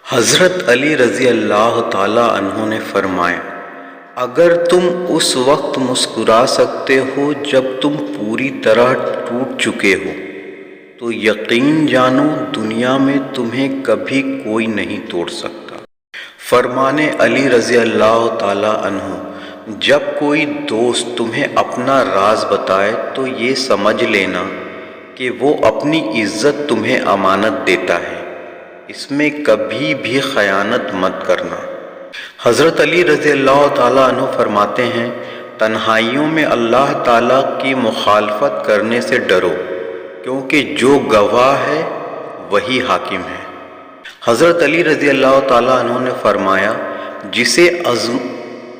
حضرت علی رضی اللہ تعالیٰ عنہ نے فرمایا، اگر تم اس وقت مسکرا سکتے ہو جب تم پوری طرح ٹوٹ چکے ہو تو یقین جانو دنیا میں تمہیں کبھی کوئی نہیں توڑ سکتا۔ فرمان علی رضی اللہ تعالیٰ عنہ، جب کوئی دوست تمہیں اپنا راز بتائے تو یہ سمجھ لینا کہ وہ اپنی عزت تمہیں امانت دیتا ہے، اس میں کبھی بھی خیانت مت کرنا۔ حضرت علی رضی اللہ تعالیٰ عنہ فرماتے ہیں، تنہائیوں میں اللہ تعالیٰ کی مخالفت کرنے سے ڈرو، کیونکہ جو گواہ ہے وہی حاکم ہے۔ حضرت علی رضی اللہ تعالیٰ عنہ نے فرمایا،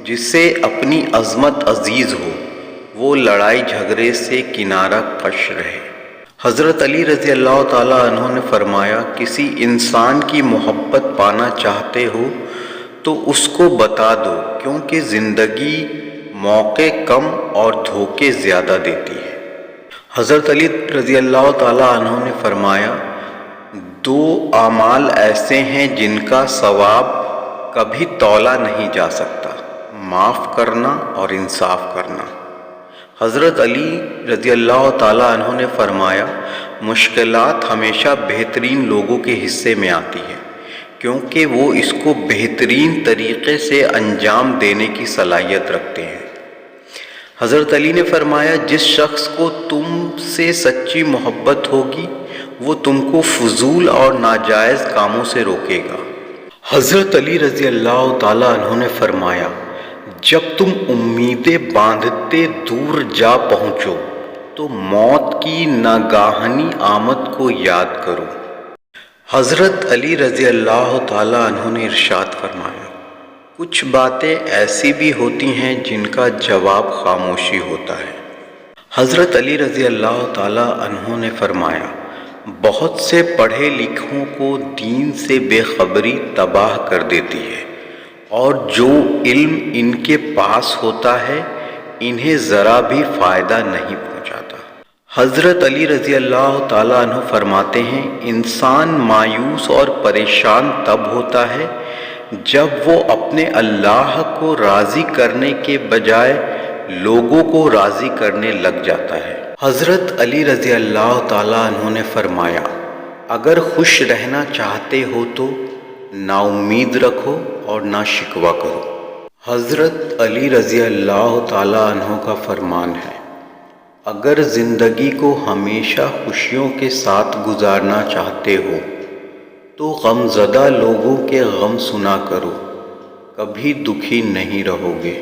جسے اپنی عظمت عزیز ہو وہ لڑائی جھگڑے سے کنارہ کش رہے۔ حضرت علی رضی اللہ تعالیٰ عنہ نے فرمایا، کسی انسان کی محبت پانا چاہتے ہو تو اس کو بتا دو، کیونکہ زندگی موقع کم اور دھوکے زیادہ دیتی ہے۔ حضرت علی رضی اللہ تعالیٰ عنہ نے فرمایا، دو اعمال ایسے ہیں جن کا ثواب کبھی تولا نہیں جا سکتا، معاف کرنا اور انصاف کرنا۔ حضرت علی رضی اللہ تعالیٰ عنہ نے فرمایا، مشکلات ہمیشہ بہترین لوگوں کے حصے میں آتی ہے، کیونکہ وہ اس کو بہترین طریقے سے انجام دینے کی صلاحیت رکھتے ہیں۔ حضرت علی نے فرمایا، جس شخص کو تم سے سچی محبت ہوگی وہ تم کو فضول اور ناجائز کاموں سے روکے گا۔ حضرت علی رضی اللہ تعالیٰ عنہ نے فرمایا، جب تم امیدیں باندھتے دور جا پہنچو تو موت کی ناگہانی آمد کو یاد کرو۔ حضرت علی رضی اللہ تعالیٰ عنہ نے ارشاد فرمایا، کچھ باتیں ایسی بھی ہوتی ہیں جن کا جواب خاموشی ہوتا ہے۔ حضرت علی رضی اللہ تعالیٰ عنہ نے فرمایا، بہت سے پڑھے لکھوں کو دین سے بے خبری تباہ کر دیتی ہے، اور جو علم ان کے پاس ہوتا ہے انہیں ذرا بھی فائدہ نہیں پہنچاتا۔ حضرت علی رضی اللہ تعالیٰ عنہ فرماتے ہیں، انسان مایوس اور پریشان تب ہوتا ہے جب وہ اپنے اللہ کو راضی کرنے کے بجائے لوگوں کو راضی کرنے لگ جاتا ہے۔ حضرت علی رضی اللہ تعالیٰ عنہ نے فرمایا، اگر خوش رہنا چاہتے ہو تو نا امید رکھو اور نہ شکوہ کرو۔ حضرت علی رضی اللہ تعالیٰ عنہ کا فرمان ہے، اگر زندگی کو ہمیشہ خوشیوں کے ساتھ گزارنا چاہتے ہو تو غم زدہ لوگوں کے غم سنا کرو، کبھی دکھی نہیں رہو گے۔